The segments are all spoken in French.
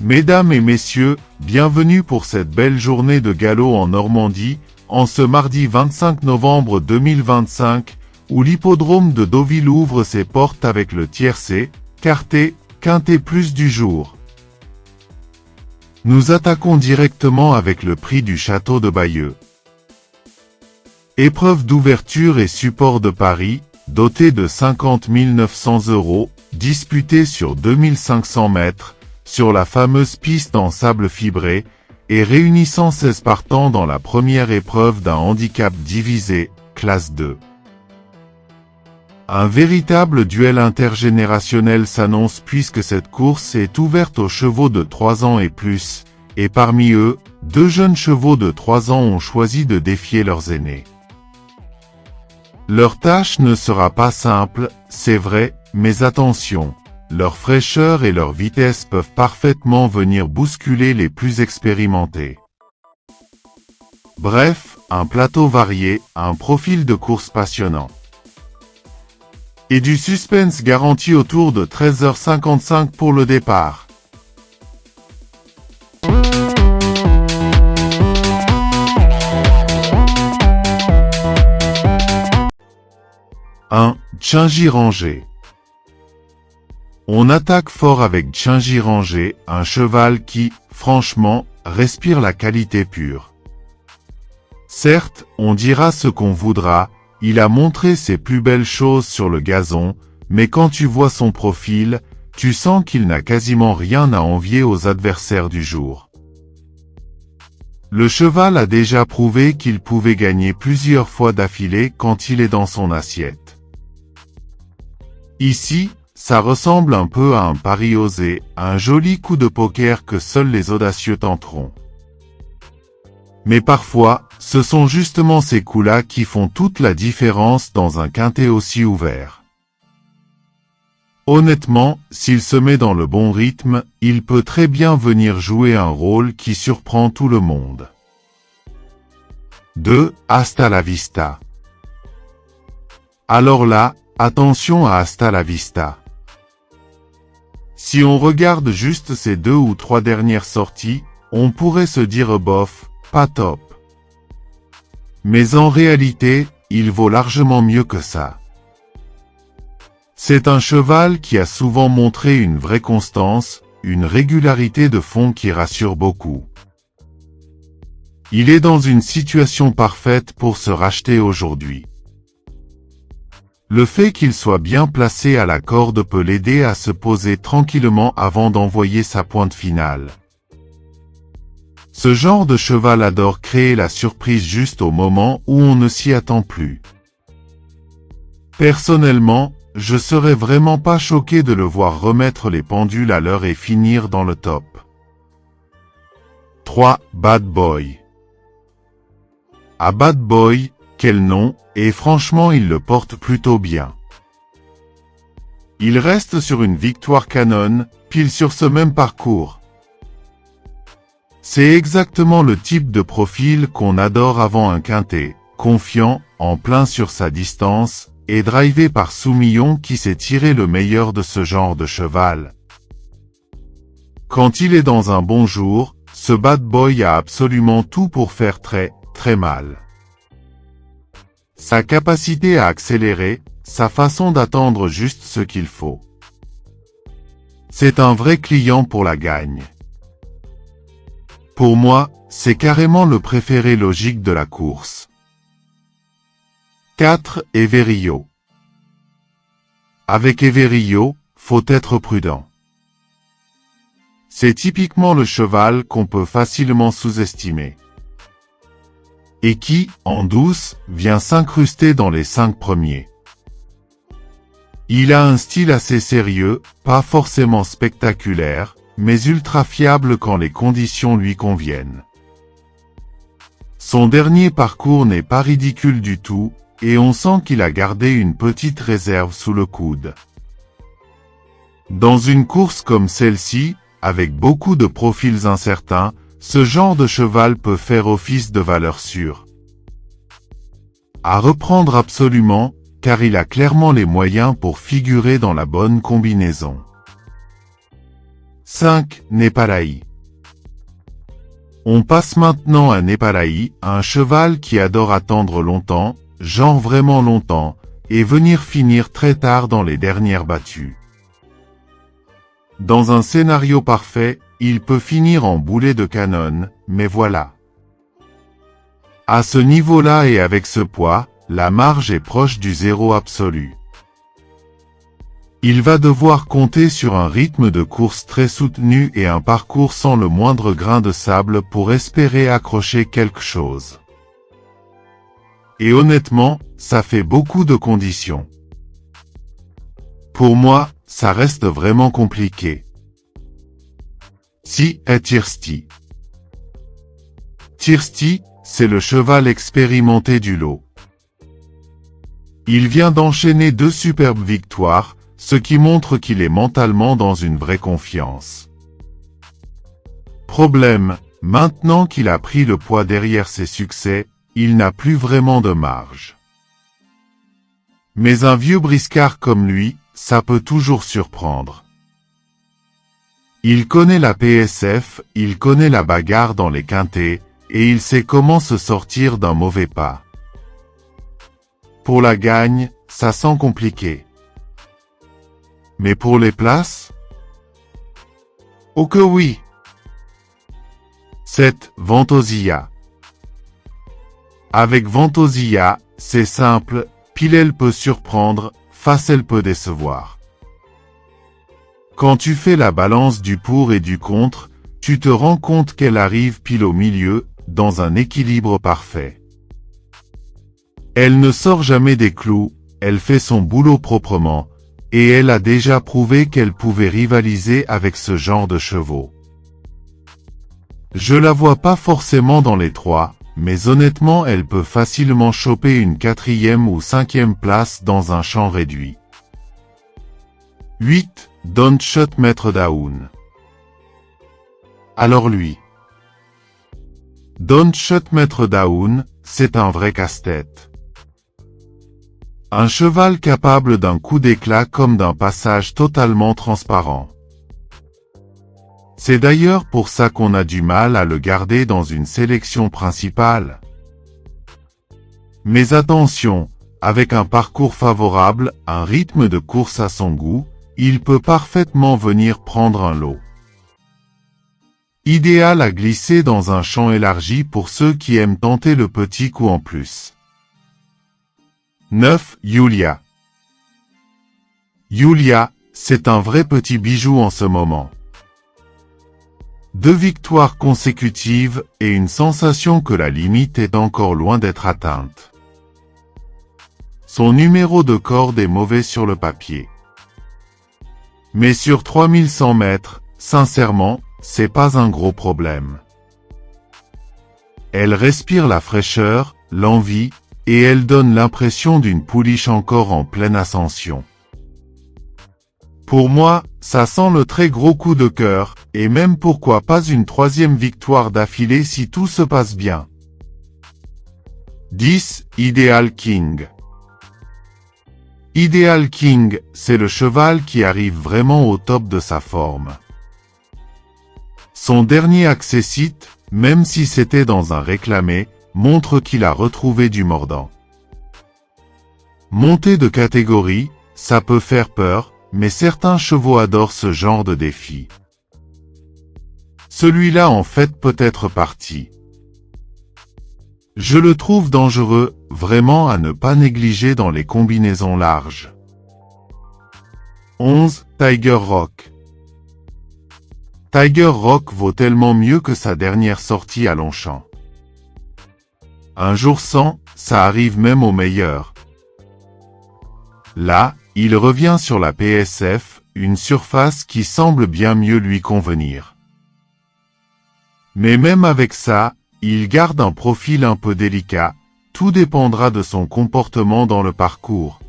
Mesdames et messieurs, bienvenue pour cette belle journée de galop en Normandie, en ce mardi 25 novembre 2025, où l'hippodrome de Deauville ouvre ses portes avec le tiercé, quarté, quinté plus du jour. Nous attaquons directement avec le prix du Château de Bayeux. Épreuve d'ouverture et support de Paris, dotée de 50 900 €, disputée sur 2500 mètres, sur la fameuse piste en sable fibré, et réunissant 16 partants dans la première épreuve d'un handicap divisé, classe 2. Un véritable duel intergénérationnel s'annonce puisque cette course est ouverte aux chevaux de 3 ans et plus, et parmi eux, 2 jeunes chevaux de 3 ans ont choisi de défier leurs aînés. Leur tâche ne sera pas simple, c'est vrai, mais attention, leur fraîcheur et leur vitesse peuvent parfaitement venir bousculer les plus expérimentés. Bref, un plateau varié, un profil de course passionnant. Et du suspense garanti autour de 13h55 pour le départ. Tchingy-Rangé. On attaque fort avec Tchingy-Rangé, un cheval qui, franchement, respire la qualité pure. Certes, on dira ce qu'on voudra, il a montré ses plus belles choses sur le gazon, mais quand tu vois son profil, tu sens qu'il n'a quasiment rien à envier aux adversaires du jour. Le cheval a déjà prouvé qu'il pouvait gagner plusieurs fois d'affilée quand il est dans son assiette. Ici, ça ressemble un peu à un pari osé, un joli coup de poker que seuls les audacieux tenteront. Mais parfois, ce sont justement ces coups-là qui font toute la différence dans un quintet aussi ouvert. Honnêtement, s'il se met dans le bon rythme, il peut très bien venir jouer un rôle qui surprend tout le monde. 2. Hasta la vista. Alors là, attention à Hasta la vista. Si on regarde juste ces 2 ou 3 dernières sorties, on pourrait se dire bof, pas top. Mais en réalité, il vaut largement mieux que ça. C'est un cheval qui a souvent montré une vraie constance, une régularité de fond qui rassure beaucoup. Il est dans une situation parfaite pour se racheter aujourd'hui. Le fait qu'il soit bien placé à la corde peut l'aider à se poser tranquillement avant d'envoyer sa pointe finale. Ce genre de cheval adore créer la surprise juste au moment où on ne s'y attend plus. Personnellement, je serais vraiment pas choqué de le voir remettre les pendules à l'heure et finir dans le top. 3. Bad Boy. À Bad Boy, quel nom, et franchement il le porte plutôt bien. Il reste sur une victoire canon, pile sur ce même parcours. C'est exactement le type de profil qu'on adore avant un quintet, confiant, en plein sur sa distance, et drivé par Soumillon qui sait tirer le meilleur de ce genre de cheval. Quand il est dans un bon jour, ce Bad Boy a absolument tout pour faire très, très mal. Sa capacité à accélérer, sa façon d'attendre juste ce qu'il faut. C'est un vrai client pour la gagne. Pour moi, c'est carrément le préféré logique de la course. 4. Everillo. Avec Everillo, faut être prudent. C'est typiquement le cheval qu'on peut facilement sous-estimer. Et qui, en douce, vient s'incruster dans les 5 premiers. Il a un style assez sérieux, pas forcément spectaculaire, mais ultra fiable quand les conditions lui conviennent. Son dernier parcours n'est pas ridicule du tout, et on sent qu'il a gardé une petite réserve sous le coude. Dans une course comme celle-ci, avec beaucoup de profils incertains, ce genre de cheval peut faire office de valeur sûre. À reprendre absolument, car il a clairement les moyens pour figurer dans la bonne combinaison. 5. Nepalaï. On passe maintenant à Nepalaï, un cheval qui adore attendre longtemps, genre vraiment longtemps, et venir finir très tard dans les dernières battues. Dans un scénario parfait, il peut finir en boulet de canon, mais voilà. À ce niveau-là et avec ce poids, la marge est proche du zéro absolu. Il va devoir compter sur un rythme de course très soutenu et un parcours sans le moindre grain de sable pour espérer accrocher quelque chose. Et honnêtement, ça fait beaucoup de conditions. Pour moi, ça reste vraiment compliqué. Si est Tirsti. Tirsti, c'est le cheval expérimenté du lot. Il vient d'enchaîner 2 superbes victoires, ce qui montre qu'il est mentalement dans une vraie confiance. Problème, maintenant qu'il a pris le poids derrière ses succès, il n'a plus vraiment de marge. Mais un vieux briscard comme lui, ça peut toujours surprendre. Il connaît la PSF, il connaît la bagarre dans les quintets, et il sait comment se sortir d'un mauvais pas. Pour la gagne, ça sent compliqué. Mais pour les places? Oh que oui! 7. Ventosilla. Avec Ventosilla, c'est simple, pile elle peut surprendre, face elle peut décevoir. Quand tu fais la balance du pour et du contre, tu te rends compte qu'elle arrive pile au milieu, dans un équilibre parfait. Elle ne sort jamais des clous, elle fait son boulot proprement, et elle a déjà prouvé qu'elle pouvait rivaliser avec ce genre de chevaux. Je la vois pas forcément dans les 3, mais honnêtement elle peut facilement choper une 4e ou 5e place dans un champ réduit. 8. Don't Shot Maître Daoun. Alors lui. Don't Shot Maître Daoun, c'est un vrai casse-tête. Un cheval capable d'un coup d'éclat comme d'un passage totalement transparent. C'est d'ailleurs pour ça qu'on a du mal à le garder dans une sélection principale. Mais attention, avec un parcours favorable, un rythme de course à son goût, il peut parfaitement venir prendre un lot. Idéal à glisser dans un champ élargi pour ceux qui aiment tenter le petit coup en plus. 9. Yulia. Yulia, c'est un vrai petit bijou en ce moment. 2 victoires consécutives et une sensation que la limite est encore loin d'être atteinte. Son numéro de corde est mauvais sur le papier. Mais sur 3100 mètres, sincèrement, c'est pas un gros problème. Elle respire la fraîcheur, l'envie, et elle donne l'impression d'une pouliche encore en pleine ascension. Pour moi, ça sent le très gros coup de cœur, et même pourquoi pas une 3e victoire d'affilée si tout se passe bien. 10. Ideal King. Ideal King, c'est le cheval qui arrive vraiment au top de sa forme. Son dernier accessite, même si c'était dans un réclamé, montre qu'il a retrouvé du mordant. Monter de catégorie, ça peut faire peur, mais certains chevaux adorent ce genre de défi. Celui-là en fait peut être parti. Je le trouve dangereux, vraiment à ne pas négliger dans les combinaisons larges. 11. Tiger Rock. Tiger Rock vaut tellement mieux que sa dernière sortie à Longchamp. Un jour sans, ça arrive même au meilleur. Là, il revient sur la PSF, une surface qui semble bien mieux lui convenir. Mais même avec ça, il garde un profil un peu délicat, tout dépendra de son comportement dans le parcours.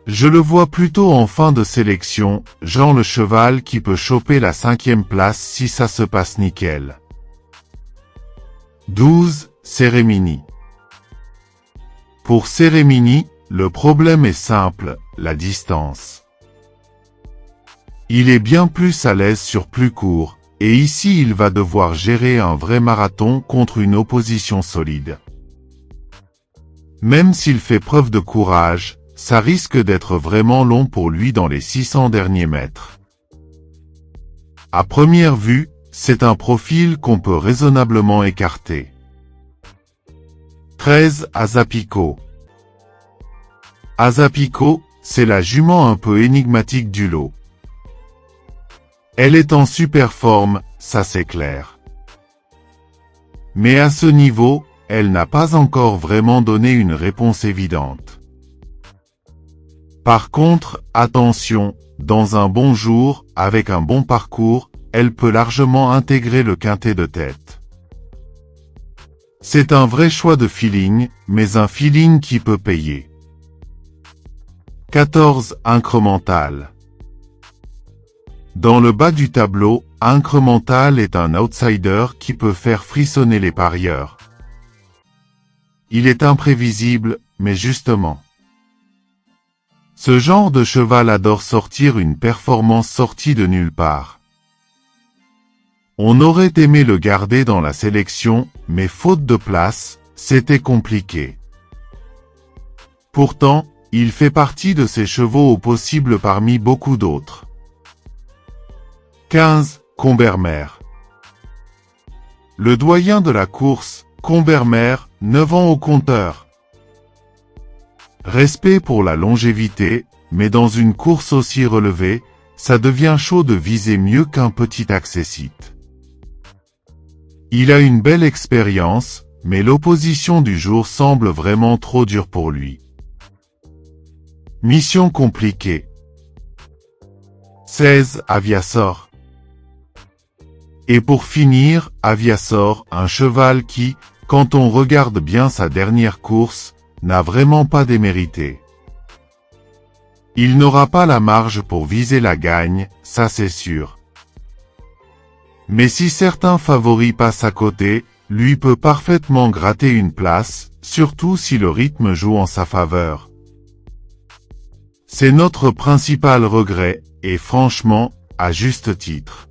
Je le vois plutôt en fin de sélection, genre le cheval qui peut choper la 5e place si ça se passe nickel. 12. Cérémini. Pour Cérémini, le problème est simple, la distance. Il est bien plus à l'aise sur plus court, et ici il va devoir gérer un vrai marathon contre une opposition solide. Même s'il fait preuve de courage, ça risque d'être vraiment long pour lui dans les 600 derniers mètres. À première vue, c'est un profil qu'on peut raisonnablement écarter. 13. Azapiko. Azapiko, c'est la jument un peu énigmatique du lot. Elle est en super forme, ça c'est clair. Mais à ce niveau, elle n'a pas encore vraiment donné une réponse évidente. Par contre, attention, dans un bon jour, avec un bon parcours, elle peut largement intégrer le quintet de tête. C'est un vrai choix de feeling, mais un feeling qui peut payer. 14. Incremental. Dans le bas du tableau, Incremental est un outsider qui peut faire frissonner les parieurs. Il est imprévisible, mais justement. Ce genre de cheval adore sortir une performance sortie de nulle part. On aurait aimé le garder dans la sélection, mais faute de place, c'était compliqué. Pourtant, il fait partie de ces chevaux au possible parmi beaucoup d'autres. 15. Combermer. Le doyen de la course, Combermer, 9 ans au compteur. Respect pour la longévité, mais dans une course aussi relevée, ça devient chaud de viser mieux qu'un petit accessite. Il a une belle expérience, mais l'opposition du jour semble vraiment trop dure pour lui. Mission compliquée. 16. Aviasor. Et pour finir, Aviasor, un cheval qui, quand on regarde bien sa dernière course, n'a vraiment pas démérité. Il n'aura pas la marge pour viser la gagne, ça c'est sûr. Mais si certains favoris passent à côté, lui peut parfaitement gratter une place, surtout si le rythme joue en sa faveur. C'est notre principal regret, et franchement, à juste titre.